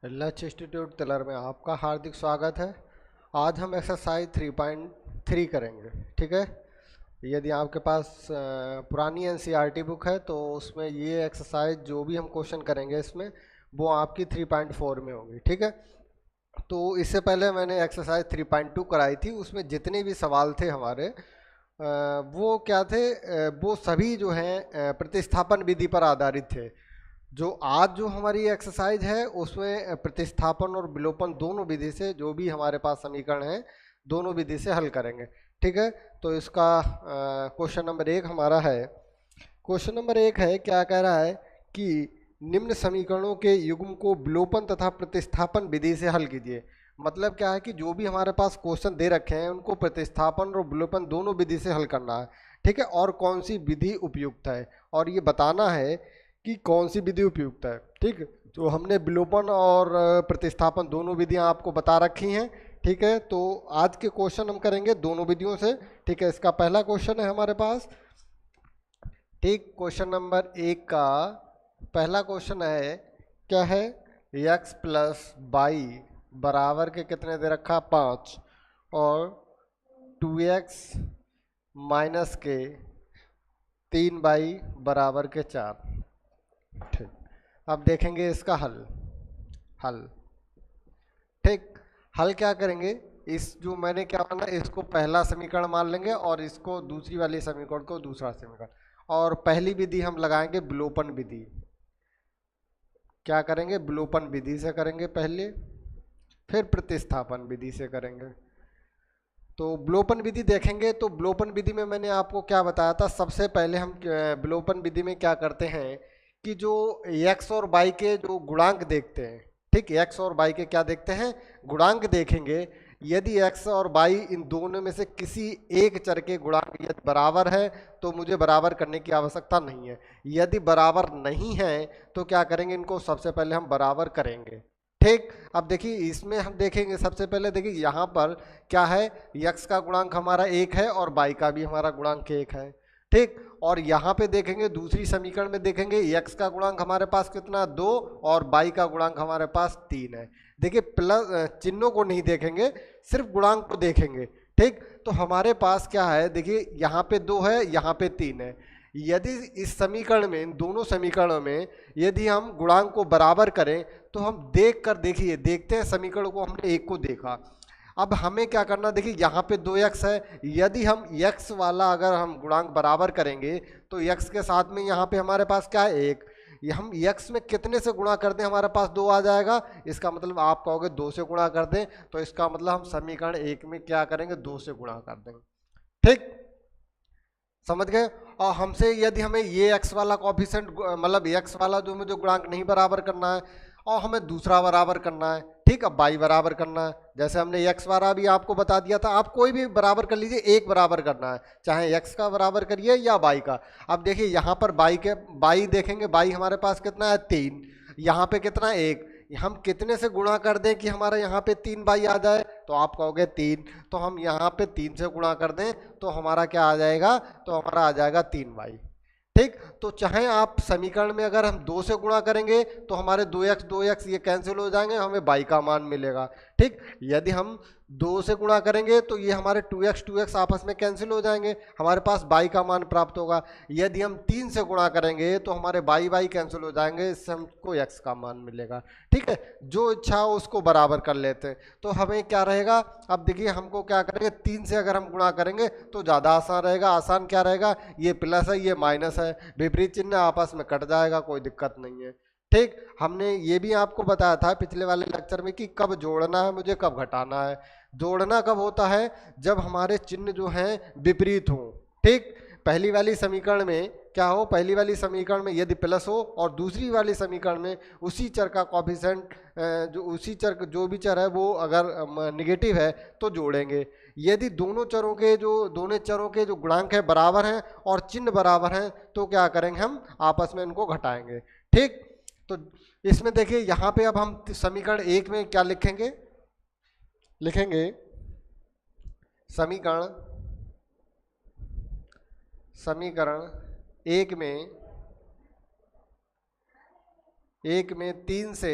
लच इंस्टीट्यूट तिलर में आपका हार्दिक स्वागत है। आज हम एक्सरसाइज 3.3 करेंगे। ठीक है, यदि आपके पास पुरानी एनसीईआरटी बुक है तो उसमें ये एक्सरसाइज जो भी हम क्वेश्चन करेंगे इसमें वो आपकी 3.4 में होगी। ठीक है, तो इससे पहले मैंने एक्सरसाइज 3.2 कराई थी, उसमें जितने भी सवाल थे हमारे वो क्या थे, वो सभी जो हैं प्रतिस्थापन विधि पर आधारित थे। जो आज जो हमारी एक्सरसाइज है उसमें प्रतिस्थापन और विलोपन दोनों विधि से जो भी हमारे पास समीकरण है दोनों विधि से हल करेंगे। ठीक है, तो इसका क्वेश्चन नंबर 1 हमारा है। क्वेश्चन नंबर 1 है, क्या कह रहा है कि निम्न समीकरणों के युग्म को विलोपन तथा प्रतिस्थापन विधि से हल कीजिए। मतलब क्या है कि जो भी हमारे पास क्वेश्चन दे रखे हैं उनको प्रतिस्थापन और विलोपन दोनों विधि से हल करना है। ठीक है, और कौन सी विधि उपयुक्त है और ये बताना है कि कौन सी विधि उपयुक्त है। ठीक, तो हमने विलोपन और प्रतिस्थापन दोनों विधियां आपको बता रखी हैं। ठीक है, तो आज के क्वेश्चन हम करेंगे दोनों विधियों से। ठीक है, इसका पहला क्वेश्चन है हमारे पास। ठीक, क्वेश्चन नंबर 1 का पहला क्वेश्चन है, क्या है, x प्लस बाई बराबर के कितने दे रखा 5 और 2x माइनस के 3 बाई बराबर के 4। ठीक, अब देखेंगे इसका हल। ठीक, हल क्या करेंगे, इस जो मैंने क्या माना इसको पहला समीकरण मान लेंगे और इसको दूसरी वाली समीकरण को दूसरा समीकरण, और पहली विधि हम लगाएंगे विलोपन विधि। क्या करेंगे, विलोपन विधि से करेंगे पहले, फिर प्रतिस्थापन विधि से करेंगे। तो विलोपन विधि देखेंगे तो विलोपन विधि में मैंने आपको क्या बताया था, सबसे पहले हम विलोपन विधि में क्या करते हैं कि जो x और y के जो गुणांक देखते हैं। ठीक, x और y के क्या देखते हैं, गुणांक देखेंगे। यदि x और y इन दोनों में से किसी एक चर के गुणांक यदि बराबर है तो मुझे बराबर करने की आवश्यकता नहीं है। यदि बराबर नहीं है तो क्या करेंगे, इनको सबसे पहले हम बराबर करेंगे। ठीक, अब देखिए इसमें हम देखेंगे सबसे पहले, देखिए यहाँ पर क्या है, x का गुणांक हमारा 1 है और y का भी हमारा गुणांक 1 है। ठीक, और यहाँ पे देखेंगे दूसरी समीकरण में देखेंगे x का गुणांक हमारे पास कितना 2 और y का गुणांक हमारे पास 3 है। देखिए प्लस चिन्हों को नहीं देखेंगे, सिर्फ गुणांक को देखेंगे। ठीक, तो हमारे पास क्या है, देखिए यहाँ पे 2 है, यहाँ पे 3 है। यदि इस समीकरण में, इन दोनों समीकरणों में यदि हम गुणांक को बराबर करें तो हम देख कर, देखिए देखते हैं समीकरण को, हमने एक को देखा। अब हमें क्या करना, देखिए यहाँ पे 2x है, यदि हम x वाला अगर हम गुणांक बराबर करेंगे तो x के साथ में यहाँ पे हमारे पास क्या है 1, ये हम x में कितने से गुणा कर दें हमारे पास 2 आ जाएगा। इसका मतलब आप कहोगे 2 से गुणा कर दें, तो इसका मतलब हम समीकरण 1 में क्या करेंगे, 2 से गुणा कर देंगे। ठीक, समझ गए। और हमसे यदि हमें ये x वाला कॉफिशिएंट मतलब x वाला जो मुझे गुणांक नहीं बराबर करना है और हमें दूसरा बराबर करना है। ठीक, अब y बराबर करना है, जैसे हमने x वाला भी आपको बता दिया था, आप कोई भी बराबर कर लीजिए, एक बराबर करना है, चाहे x का बराबर करिए या y का। अब देखिए यहाँ पर y देखेंगे, y हमारे पास कितना है 3, यहाँ पे कितना है 1, हम कितने से गुणा कर दें कि हमारा यहाँ पे 3 बाई आ जाए, तो आप कहोगे 3, तो हम यहाँ पे 3 से गुणा कर दें तो हमारा क्या आ जाएगा, तो हमारा आ जाएगा 3 बाई। ठीक, तो चाहे आप समीकरण में अगर हम 2 से गुणा करेंगे तो हमारे 2x ये कैंसिल हो जाएंगे, हमें y का मान मिलेगा। ठीक, यदि हम 2 से गुणा करेंगे तो ये हमारे 2x आपस में कैंसिल हो जाएंगे, हमारे पास y का मान प्राप्त होगा। यदि हम 3 से गुणा करेंगे तो हमारे y कैंसिल हो जाएंगे, इससे हमको x का मान मिलेगा। ठीक है, जो इच्छा हो उसको बराबर कर लेते हैं। तो हमें क्या रहेगा, अब देखिए हमको क्या करेंगे, 3 से अगर हम गुणा करेंगे तो ज़्यादा आसान रहेगा। आसान क्या रहेगा, ये प्लस है ये माइनस है, विपरीत चिन्ह आपस में कट जाएगा, कोई दिक्कत नहीं है। ठीक, हमने ये भी आपको बताया था पिछले वाले लेक्चर में कि कब जोड़ना है मुझे, कब घटाना है। जोड़ना कब होता है, जब हमारे चिन्ह जो हैं विपरीत हों। ठीक, पहली वाली समीकरण में क्या हो, पहली वाली समीकरण में यदि प्लस हो और दूसरी वाली समीकरण में उसी चर का कॉफिशिएंट जो उसी चर जो भी चर है वो अगर निगेटिव है तो जोड़ेंगे। यदि दोनों चरों के जो गुणांक है बराबर हैं और चिन्ह बराबर हैं तो क्या करेंगे, हम आपस में इनको घटाएंगे। ठीक, तो इसमें देखिए यहाँ पे अब हम समीकरण 1 में क्या लिखेंगे, समीकरण समीकरण 1 में 3 से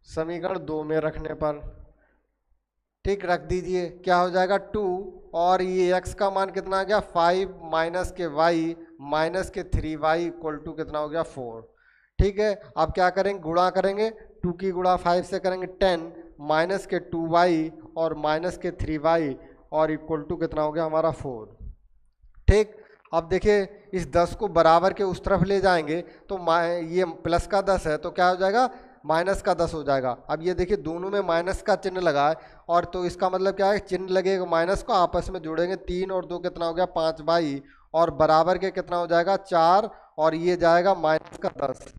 समीकरण 2 में रखने पर, ठीक, रख दीजिए, क्या हो जाएगा 2, और ये x का मान कितना आ गया 5 माइनस के y माइनस के 3y इक्वल टू कितना हो गया 4। ठीक है, अब क्या करेंगे, गुणा करेंगे, 2 की गुणा 5 से करेंगे 10 माइनस के 2y और माइनस के 3y और इक्वल टू कितना हो गया हमारा 4। ठीक, अब देखिए इस 10 को बराबर के उस तरफ ले जाएंगे तो ये प्लस का 10 है तो क्या हो जाएगा माइनस का 10 हो जाएगा। अब ये देखिए दोनों में माइनस का चिन्ह लगा है, और तो इसका मतलब क्या है, चिन्ह लगेगा माइनस को, आपस में जोड़ेंगे 3 और 2 कितना हो गया 5 बाई, और बराबर के कितना हो जाएगा 4, और ये जाएगा माइनस का 10।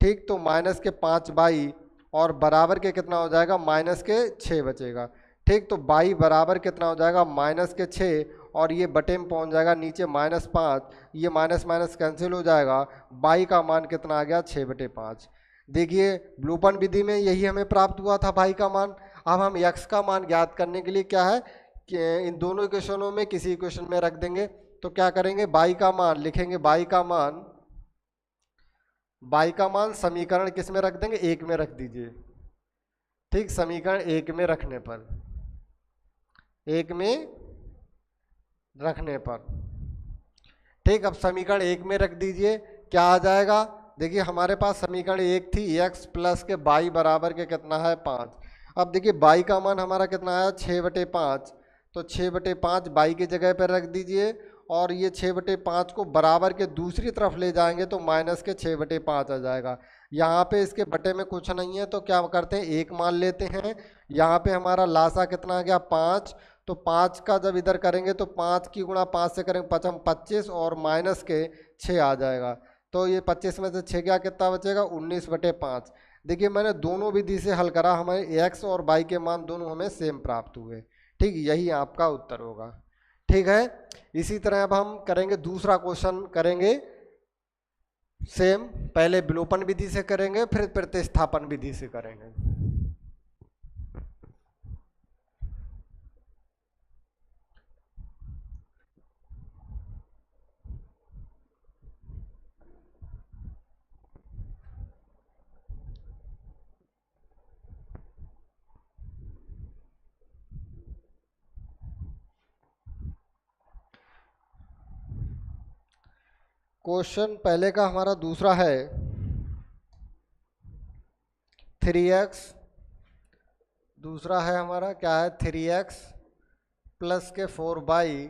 ठीक, तो माइनस के 5 बाई और बराबर के कितना हो जाएगा माइनस के 6 बचेगा। ठीक, तो बाई बराबर कितना हो जाएगा माइनस के 6, और ये बटे में पहुंच जाएगा नीचे -5, ये माइनस माइनस कैंसिल हो जाएगा, बाई का मान कितना आ गया 6/5। देखिए ब्लूपन विधि में यही हमें प्राप्त हुआ था बाई का मान। अब हम x का मान ज्ञात करने के लिए क्या है कि इन दोनों इक्वेशनों में किसी इक्वेशन में रख देंगे, तो क्या करेंगे बाई का मान लिखेंगे, बाई का मान समीकरण किस में रख देंगे 1 में रख दीजिए। ठीक, समीकरण 1 में रखने पर, 1 में रखने पर, ठीक, अब समीकरण 1 में रख दीजिए, क्या आ जाएगा, देखिए हमारे पास समीकरण 1 थी x प्लस के बाई बराबर के कितना है 5। अब देखिए बाई का मान हमारा कितना आया 6/5, तो 6/5 बाई की जगह पर रख दीजिए, और ये 6/5 को बराबर के दूसरी तरफ ले जाएंगे तो माइनस के 6/5 आ जाएगा। यहाँ पे इसके बटे में कुछ नहीं है तो क्या करते हैं 1 मान लेते हैं। यहाँ पे हमारा लासा कितना आ गया 5, तो 5 का जब इधर करेंगे तो 5 की गुणा 5 से करेंगे 25 और माइनस के 6 आ जाएगा, तो ये 25 में से 6 क्या कितना बचेगा 19/5। देखिए मैंने दोनों विधि से हल करा, हमें x और y के मान दोनों हमें सेम प्राप्त हुए। ठीक, यही आपका उत्तर होगा। ठीक है, इसी तरह अब हम करेंगे दूसरा क्वेश्चन, करेंगे सेम, पहले विलोपन विधि से करेंगे फिर प्रतिस्थापन विधि से करेंगे। क्वेश्चन पहले का हमारा दूसरा है 3x, दूसरा है हमारा क्या है 3x प्लस के 4y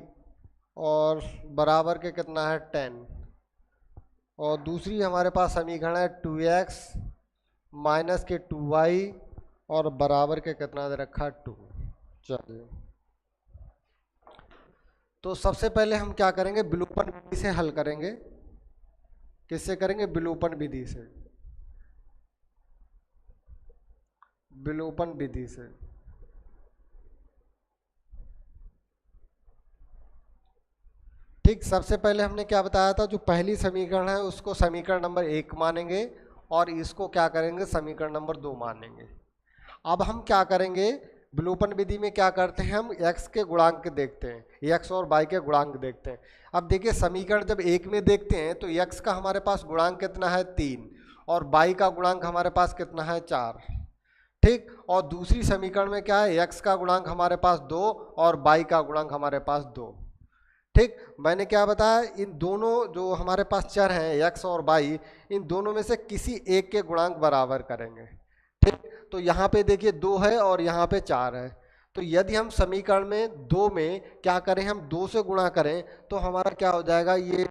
और बराबर के कितना है 10, और दूसरी हमारे पास समीकरण है 2x माइनस के 2y और बराबर के कितना दे रखा है 2। चलिए, तो सबसे पहले हम क्या करेंगे विलोपन विधि से हल करेंगे। किससे करेंगे, विलोपन विधि से, विलोपन विधि से। ठीक, सबसे पहले हमने क्या बताया था, जो पहली समीकरण है उसको समीकरण नंबर 1 मानेंगे और इसको क्या करेंगे समीकरण नंबर 2 मानेंगे। अब हम क्या करेंगे, विलोपन विधि में क्या करते हैं, हम x के गुणांक देखते हैं, x और y के गुणांक देखते हैं। अब देखिए समीकरण जब 1 में देखते हैं तो x का हमारे पास गुणांक कितना है 3 और y का गुणांक हमारे पास कितना है 4। ठीक, और दूसरी समीकरण में क्या है, x का गुणांक हमारे पास 2 और y का गुणांक हमारे पास 2। ठीक, मैंने क्या बताया, इन दोनों जो हमारे पास चर हैं x और y, इन दोनों में से किसी एक के गुणांक बराबर करेंगे। ठीक, तो यहाँ पे देखिए 2 है और यहाँ पे 4 है, तो यदि हम समीकरण में 2 में क्या करें, हम 2 से गुणा करें तो हमारा क्या हो जाएगा, ये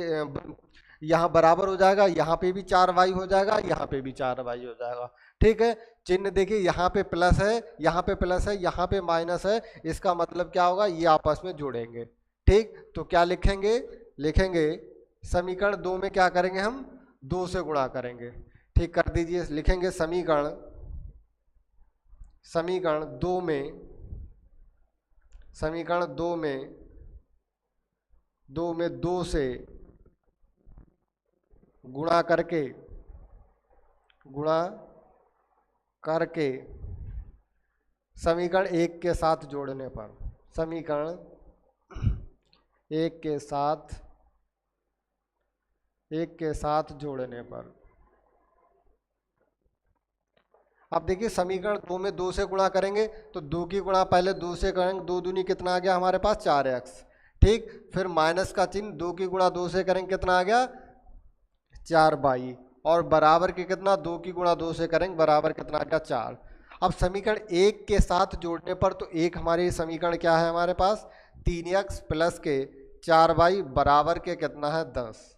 यहाँ बराबर हो जाएगा, यहाँ पे भी 4y हो जाएगा, यहाँ पे भी 4y हो जाएगा। ठीक है, चिन्ह देखिए यहाँ पे प्लस है, यहाँ पे प्लस है, यहाँ पे माइनस है, इसका मतलब क्या होगा, ये आपस में जोड़ेंगे। ठीक, तो क्या लिखेंगे, लिखेंगे समीकरण 2 में क्या करेंगे, हम 2 से गुणा करेंगे। ठीक, कर दीजिए, लिखेंगे समीकरण 2 में, समीकरण 2 में 2 से गुणा करके समीकरण 1 के साथ जोड़ने पर, समीकरण 1 के साथ जोड़ने पर, अब देखिए समीकरण 2 में 2 से गुणा करेंगे तो 2 की गुणा पहले 2 से करेंगे, 2 दूनी कितना आ गया हमारे पास 4x। ठीक, फिर माइनस का चिन्ह, 2 की गुणा 2 से करेंगे कितना आ गया 4y, और बराबर के कितना 2 की गुणा 2 से करेंगे बराबर कितना आ गया 4। अब समीकरण 1 के साथ जोड़ने पर तो एक हमारे समीकरण क्या है हमारे पास 3x प्लस के 4y बराबर के कितना है 10।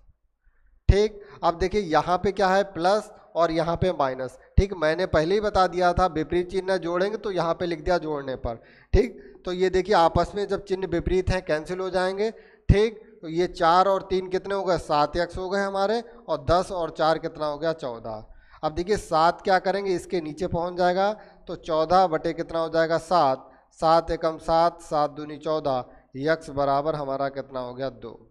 ठीक, अब देखिए यहाँ पे क्या है प्लस और यहाँ पे माइनस। ठीक, मैंने पहले ही बता दिया था विपरीत चिन्ह जोड़ेंगे तो यहाँ पे लिख दिया जोड़ने पर। ठीक, तो ये देखिए आपस में जब चिन्ह विपरीत हैं कैंसिल हो जाएंगे। ठीक, तो ये 4 और 3 कितने हो गए 7x हो गए हमारे, और 10 और 4 कितना हो गया 14। अब देखिए 7 क्या करेंगे इसके नीचे पहुँच जाएगा तो 14 बटे कितना हो जाएगा 7, 7 एकम 7, 7 दूनी 14, यक्स बराबर हमारा कितना हो गया 2।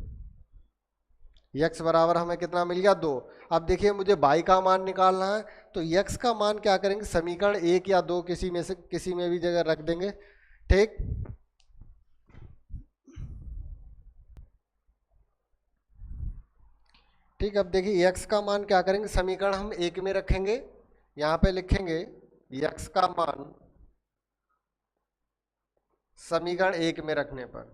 यक्स बराबर हमें कितना मिल गया 2। अब देखिए मुझे y का मान निकालना है तो यक्स का मान क्या करेंगे समीकरण 1 या 2 किसी में से किसी में भी जगह रख देंगे। ठीक, ठीक, अब देखिए यक्स का मान क्या करेंगे समीकरण हम 1 में रखेंगे, यहाँ पे लिखेंगे यक्स का मान समीकरण 1 में रखने पर,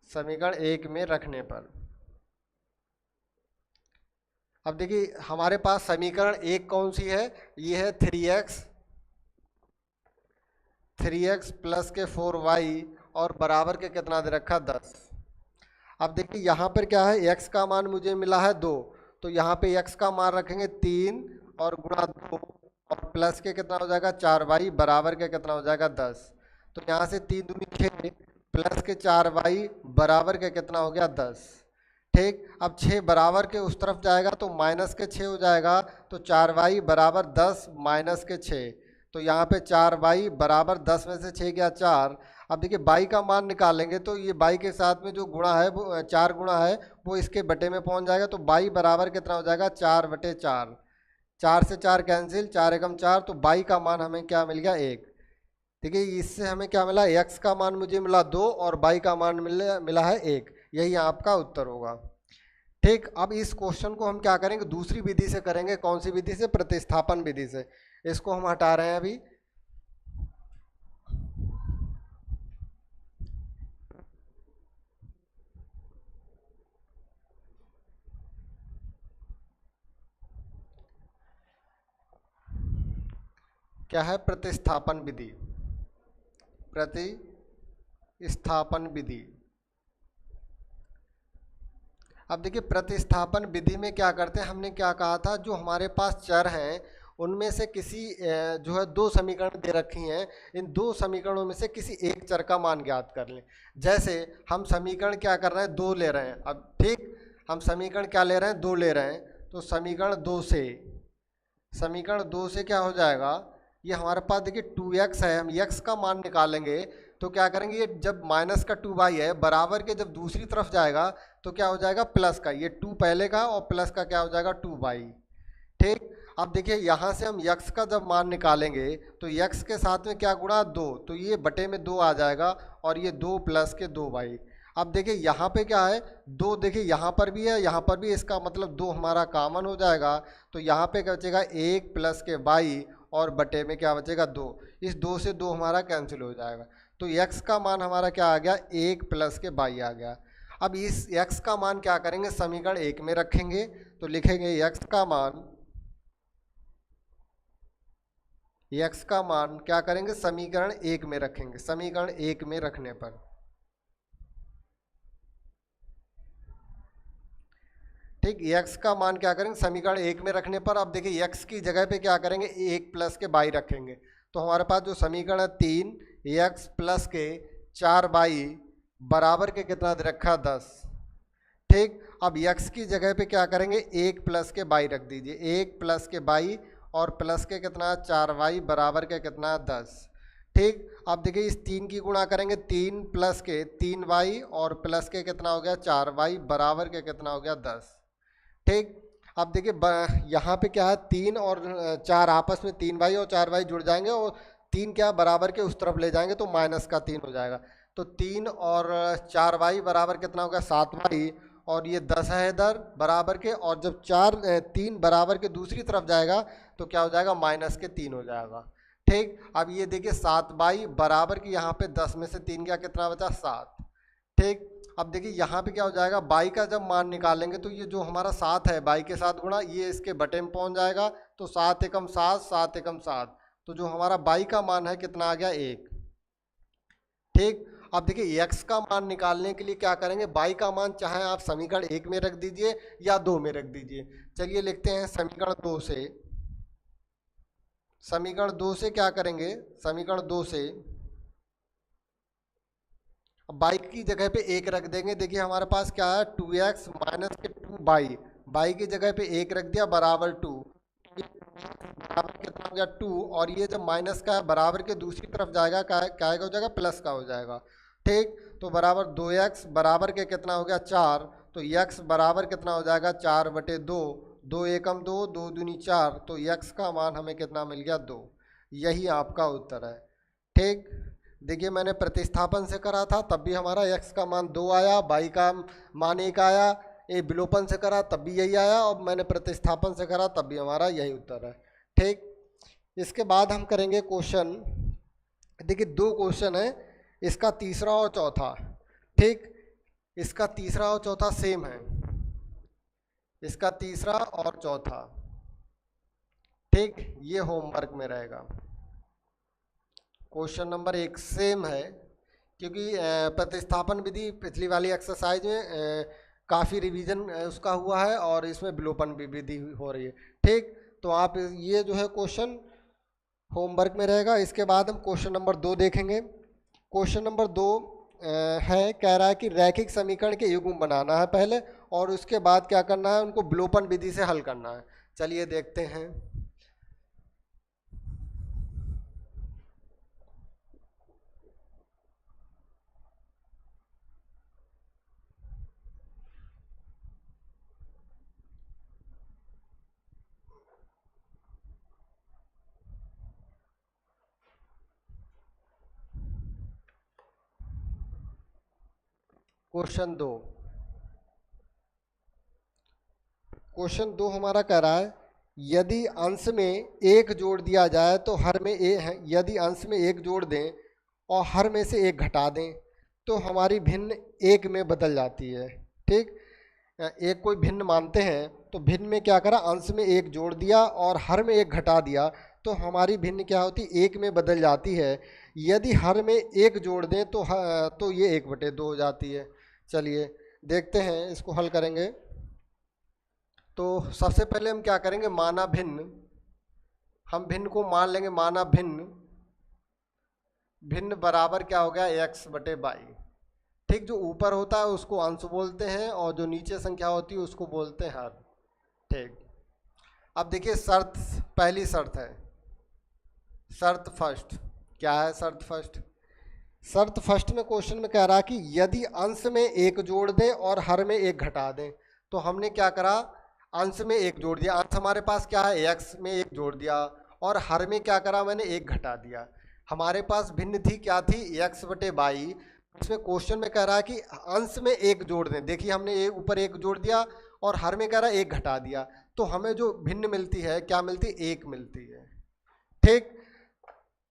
समीकरण 1 में रखने पर। अब देखिए हमारे पास समीकरण 1 कौन सी है, ये है 3x प्लस के 4y और बराबर के कितना दे रखा 10। अब देखिए यहाँ पर क्या है x का मान मुझे मिला है 2, तो यहाँ पे x का मान रखेंगे 3 और गुणा 2 और प्लस के कितना हो जाएगा 4y बराबर के कितना हो जाएगा 10। तो यहाँ से 3 दूनी 6 प्लस के 4y बराबर के कितना हो गया 10। ठीक, अब 6 बराबर के उस तरफ जाएगा तो माइनस के 6 हो जाएगा, तो 4y बराबर 10 माइनस के 6, तो यहाँ पे 4y बराबर 10 में से 6 गया 4। अब देखिए y का मान निकालेंगे तो ये y के साथ में जो गुणा है वो 4 गुणा है वो इसके बटे में पहुँच जाएगा, तो y बराबर कितना हो जाएगा 4 बटे 4, 4 से 4 कैंसिल, 4 एकम 4, तो y का मान हमें क्या मिल गया 1। ठीक है, इससे हमें क्या मिला x का मान मुझे मिला 2 और y का मान मिला है 1, यही आपका उत्तर होगा। ठीक, अब इस क्वेश्चन को हम क्या करेंगे दूसरी विधि से करेंगे, कौन सी विधि से प्रतिस्थापन विधि से। इसको हम हटा रहे हैं अभी। क्या है प्रतिस्थापन विधि, प्रतिस्थापन विधि। अब देखिए प्रतिस्थापन विधि में क्या करते हैं, हमने क्या कहा था जो हमारे पास चर हैं उनमें से किसी जो है 2 समीकरण दे रखी हैं, इन 2 समीकरणों में से किसी एक चर का मान ज्ञात कर लें। जैसे हम समीकरण क्या कर रहे हैं 2 ले रहे हैं। अब ठीक, हम समीकरण क्या ले रहे हैं 2 ले रहे हैं, तो समीकरण 2 से क्या हो जाएगा, ये हमारे पास देखिए 2x है, हम x का मान निकालेंगे तो क्या करेंगे ये जब माइनस का 2y है बराबर के जब दूसरी तरफ जाएगा तो क्या हो जाएगा प्लस का, ये 2 पहले का और प्लस का क्या हो जाएगा 2y। ठीक, अब देखिए यहाँ से हम x का जब मान निकालेंगे तो x के साथ में क्या गुणा 2, तो ये बटे में 2 आ जाएगा और ये 2 प्लस के 2y। अब देखिए यहाँ पे क्या है 2, देखिए यहाँ पर भी है यहाँ पर भी, इसका मतलब 2 हमारा कॉमन हो जाएगा, तो यहाँ पे क्या बचेगा 1 प्लस के y और बटे में क्या बचेगा 2, इस 2 से 2 हमारा कैंसिल हो जाएगा, तो x का मान हमारा क्या आ गया 1 प्लस के y आ गया। अब इस x का मान क्या करेंगे समीकरण 1 में रखेंगे, तो लिखेंगे x का मान क्या करेंगे समीकरण 1 में रखेंगे, समीकरण 1 में रखने पर। ठीक, x का मान क्या करेंगे समीकरण 1 में रखने पर। अब देखिए x की जगह पे क्या करेंगे 1 प्लस के y रखेंगे, तो हमारे पास जो समीकरण है 3x प्लस के 4y बराबर के कितना दे रखा 10। ठीक, अब x की जगह पे क्या करेंगे 1 प्लस के y रख दीजिए, 1 प्लस के y और प्लस के कितना 4y बराबर के कितना 10। ठीक, अब देखिए इस 3 की गुणा करेंगे 3 प्लस के 3y और प्लस के कितना हो गया 4y बराबर के कितना हो गया 10। ठीक, अब देखिए यहाँ पे क्या है 3 और 4 आपस में 3y और 4y जुड़ जाएंगे और 3 क्या बराबर के उस तरफ ले जाएंगे तो माइनस का 3 हो जाएगा, तो 3 और 4y बराबर कितना होगा 7y और ये 10 है इधर बराबर के, और जब 3 बराबर के दूसरी तरफ जाएगा तो क्या हो जाएगा, -3 हो जाएगा। ठीक, अब ये देखिए 7/22 बराबर की, यहाँ पे 10 में से 3 गया, कितना बचा, 7। ठीक, अब देखिए यहाँ पे क्या हो जाएगा, 22 का जब मान निकालेंगे तो ये जो हमारा 7 है 22 के साथ गुणा, ये इसके बटे में पहुँच जाएगा, तो 7 एकम 7, 7 एकम 7, तो जो हमारा 22 का मान है कितना आ गया, 1। ठीक, अब देखिए x का मान निकालने के लिए क्या करेंगे, 22 का मान चाहे आप समीकरण 1 में रख दीजिए या 2 में रख दीजिए। चलिए लिखते हैं समीकरण 2 से, समीकरण 2 से क्या करेंगे, समीकरण 2 से 22 की जगह पे 1 रख देंगे। देखिए हमारे पास क्या है, 2x माइनस के 2y, 22 की जगह पे 1 रख दिया बराबर 2, बराबर कितना हो गया, 2, और ये जब माइनस का है बराबर के दूसरी तरफ जाएगा, क्या हो जाएगा, प्लस का हो जाएगा। ठीक, तो बराबर 2x बराबर के कितना हो गया, 4, तो x बराबर कितना हो जाएगा, 4/2, 2 एकम 2, 2 दूनी 4, तो x का मान हमें कितना मिल गया, 2। यही आपका उत्तर है। ठीक, देखिए मैंने प्रतिस्थापन से करा था तब भी हमारा x का मान 2 आया, y का मान 1 आया, ये विलोपन से करा तब भी यही आया, और मैंने प्रतिस्थापन से करा तब भी हमारा यही उत्तर है। ठीक, इसके बाद हम करेंगे क्वेश्चन, देखिए 2 क्वेश्चन है, इसका तीसरा और चौथा। ठीक, इसका तीसरा और चौथा सेम है, इसका तीसरा और चौथा। ठीक, ये होमवर्क में रहेगा। क्वेश्चन नंबर 1 सेम है, क्योंकि प्रतिस्थापन विधि पिछली वाली एक्सरसाइज में काफ़ी रिवीजन उसका हुआ है, और इसमें विलोपन विधि हो रही है। ठीक, तो आप ये जो है क्वेश्चन होमवर्क में रहेगा। इसके बाद हम क्वेश्चन नंबर 2 देखेंगे। क्वेश्चन नंबर 2 है, कह रहा है कि रैखिक समीकरण के युग्म बनाना है पहले, और उसके बाद क्या करना है, उनको विलोपन विधि से हल करना है। चलिए देखते हैं। क्वेश्चन 2 हमारा कह रहा है, यदि अंश में 1 जोड़ दिया जाए तो हर में यदि अंश में 1 जोड़ दें और हर में से 1 घटा दें तो हमारी भिन्न 1 में बदल जाती है। ठीक, एक कोई भिन्न मानते हैं तो भिन्न में क्या करा, अंश में 1 जोड़ दिया और हर में 1 घटा दिया, तो हमारी भिन्न क्या होती, 1 में बदल जाती है। यदि हर में 1 जोड़ दें तो ये 1/2 हो जाती है। चलिए देखते हैं, इसको हल करेंगे। तो सबसे पहले हम क्या करेंगे, माना भिन्न, हम भिन्न को मान लेंगे, माना भिन्न, भिन्न बराबर क्या हो गया, x/y। ठीक, जो ऊपर होता है उसको अंश बोलते हैं, और जो नीचे संख्या होती है उसको बोलते हैं हर। ठीक, अब देखिए शर्त, पहली शर्त है, शर्त फर्स्ट। क्या है शर्त फर्स्ट, शर्त फर्स्ट में क्वेश्चन में कह रहा है कि यदि अंश में 1 जोड़ दें और हर में 1 घटा दें, तो हमने क्या करा, अंश में 1 जोड़ दिया, अंश हमारे पास क्या है, x में 1 जोड़ दिया, और हर में क्या करा, मैंने 1 घटा दिया। हमारे पास भिन्न थी, क्या थी, x/y। इसमें क्वेश्चन में कह रहा है कि अंश में 1 जोड़ दें। देखिए हमने ऊपर 1 जोड़ दिया और हर में कह रहा है 1 घटा दिया, तो हमें जो भिन्न मिलती है, क्या मिलती है, 1 मिलती है। ठीक,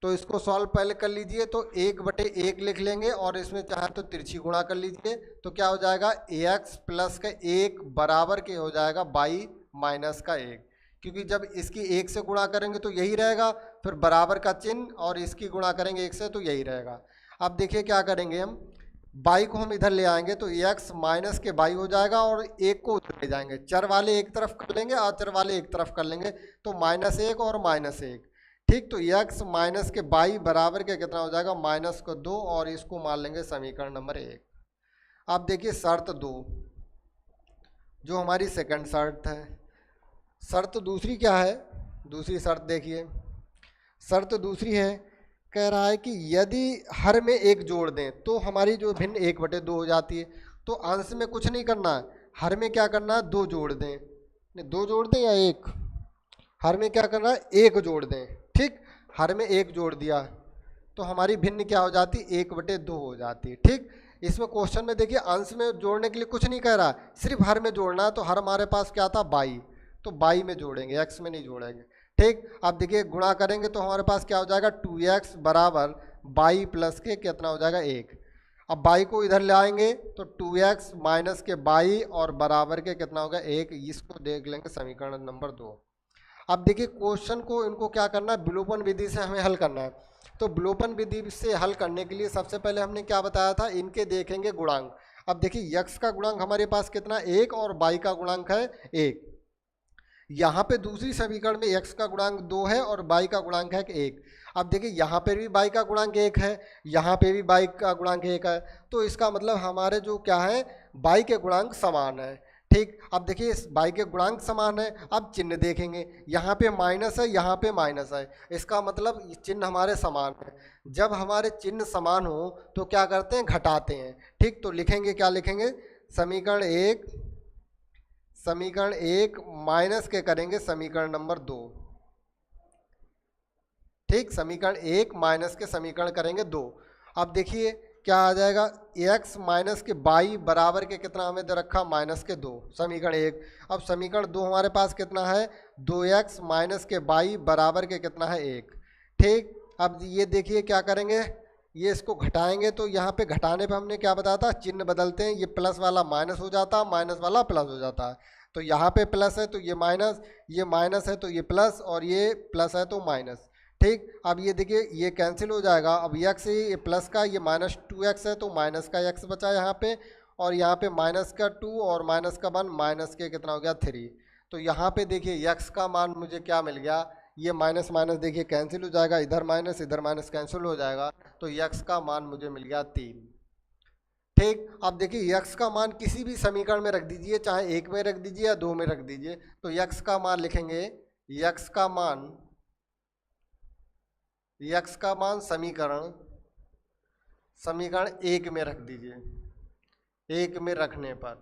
तो इसको सॉल्व पहले कर लीजिए, तो 1/1 लिख लेंगे, और इसमें चाहे तो तिरछी गुणा कर लीजिए, तो क्या हो जाएगा, ax प्लस का 1 बराबर के हो जाएगा y माइनस का 1, क्योंकि जब इसकी 1 से गुणा करेंगे तो यही रहेगा, फिर बराबर का चिन्ह, और इसकी गुणा करेंगे 1 से तो यही रहेगा। अब देखिए क्या करेंगे, हम y को हम इधर ले आएंगे तो x माइनस के y हो जाएगा, और 1 को उधर ले जाएंगे, चर वाले एक तरफ कर लेंगे, अचर वाले एक तरफ कर लेंगे, तो -1 और -1। ठीक, तो x माइनस के y बराबर के कितना हो जाएगा, -2, और इसको मान लेंगे समीकरण नंबर 1। अब देखिए शर्त 2, जो हमारी सेकंड शर्त है। शर्त दूसरी क्या है, दूसरी शर्त देखिए, शर्त दूसरी है, कह रहा है कि यदि हर में 1 जोड़ दें तो हमारी जो भिन्न 1/2 हो जाती है। तो अंश में कुछ नहीं करना है, हर में क्या करना है, 2 जोड़ दें, 2 जोड़ दें या 1, हर में क्या करना है, 1 जोड़ दें। ठीक, हर में 1 जोड़ दिया तो हमारी भिन्न क्या हो जाती, 1/2 हो जाती है। ठीक, इसमें क्वेश्चन में देखिए अंश में जोड़ने के लिए कुछ नहीं कह रहा, सिर्फ हर में जोड़ना है। तो हर हमारे पास क्या था, बाई, तो बाई में जोड़ेंगे, एक्स में नहीं जोड़ेंगे। ठीक, अब देखिए गुणा करेंगे तो हमारे पास क्या हो जाएगा, 2x बराबर बाई प्लस के कितना हो जाएगा 1। अब बाई को इधर ले आएंगे तो 2x माइनस के बाई और बराबर के कितना होगा 1। इसको देख लेंगे समीकरण नंबर 2। अब देखिए क्वेश्चन को इनको क्या करना है, विलोपन विधि से हमें हल करना है। तो विलोपन विधि से हल करने के लिए सबसे पहले हमने क्या बताया था, इनके देखेंगे गुणांक। अब देखिए x का गुणांक हमारे पास कितना 1 और y का गुणांक है 1। यहाँ पे दूसरी समीकरण में x का गुणांक 2 है और y का गुणांक है 1। अब देखिए यहाँ पे भी y का गुणांक 1 है, यहाँ पे भी y का गुणांक 1 है। तो इसका मतलब हमारे जो क्या है, y के गुणांक समान है। ठीक, अब देखिए इस y के गुणांक समान है। अब चिन्ह देखेंगे, यहाँ पे माइनस है, यहाँ पे माइनस है, इसका मतलब चिन्ह हमारे समान है। जब हमारे चिन्ह समान हो तो क्या करते हैं, घटाते हैं। ठीक, तो लिखेंगे, क्या लिखेंगे, समीकरण एक माइनस के करेंगे समीकरण नंबर 2। ठीक, समीकरण 1 माइनस के समीकरण करेंगे 2। अब देखिए क्या आ जाएगा, x माइनस के बाई बराबर के कितना हमें दे रखा, माइनस के 2, समीकरण 1। अब समीकरण 2 हमारे पास कितना है, 2x माइनस के बाई बराबर के कितना है 1। ठीक, अब ये देखिए क्या करेंगे, ये इसको घटाएंगे तो यहाँ पे घटाने पे हमने क्या बताया था, चिन्ह बदलते हैं, ये प्लस वाला माइनस हो जाता है, माइनस वाला प्लस हो जाता है। तो यहाँ पे प्लस है तो ये माइनस है तो ये प्लस, और ये प्लस है तो माइनस। ठीक, अब ये देखिए ये कैंसिल हो जाएगा। अब x ये प्लस का, ये माइनस 2x है तो माइनस का x बचा यहाँ पे, और यहाँ पे माइनस का 2 और माइनस का 1, माइनस के कितना हो गया 3। तो यहाँ पे देखिए x का मान मुझे क्या मिल गया, ये माइनस माइनस देखिए कैंसिल हो जाएगा, इधर माइनस कैंसिल हो जाएगा, तो x का मान मुझे मिल गया 3। ठीक, अब देखिए x का मान किसी भी समीकरण में रख दीजिए, चाहे 1 में रख दीजिए या 2 में रख दीजिए। तो x का मान लिखेंगे, x का मान समीकरण 1 में रख दीजिए, 1 में रखने पर।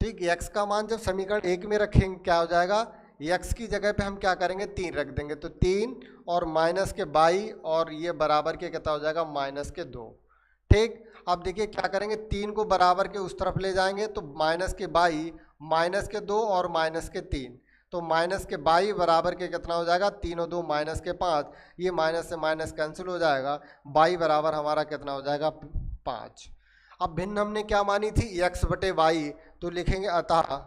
ठीक, x का मान जब समीकरण 1 में रखेंगे क्या हो जाएगा, x की जगह पे हम क्या करेंगे, 3 रख देंगे, तो 3 और माइनस के बाई और ये बराबर के कितना हो जाएगा, माइनस के 2। ठीक, अब देखिए क्या करेंगे, 3 को बराबर के उस तरफ ले जाएंगे तो माइनस के बाई, माइनस के 2 और माइनस के 3, तो माइनस के बाई बराबर के कितना हो जाएगा, 3 और 2 माइनस के 5, ये माइनस से माइनस कैंसिल हो जाएगा, बाई बराबर हमारा कितना हो जाएगा 5। अब भिन्न हमने क्या मानी थी, x बटे वाई, तो लिखेंगे अतः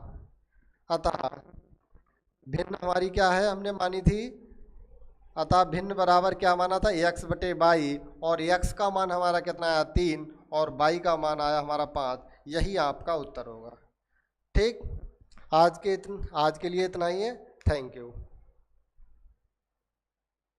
भिन्न हमारी क्या है, हमने मानी थी, अतः भिन्न बराबर क्या माना था, x बटे बाई, और x का मान हमारा कितना आया 3 और बाई का मान आया हमारा 5। यही आपका उत्तर होगा। ठीक, आज के लिए इतना ही है। Thank you.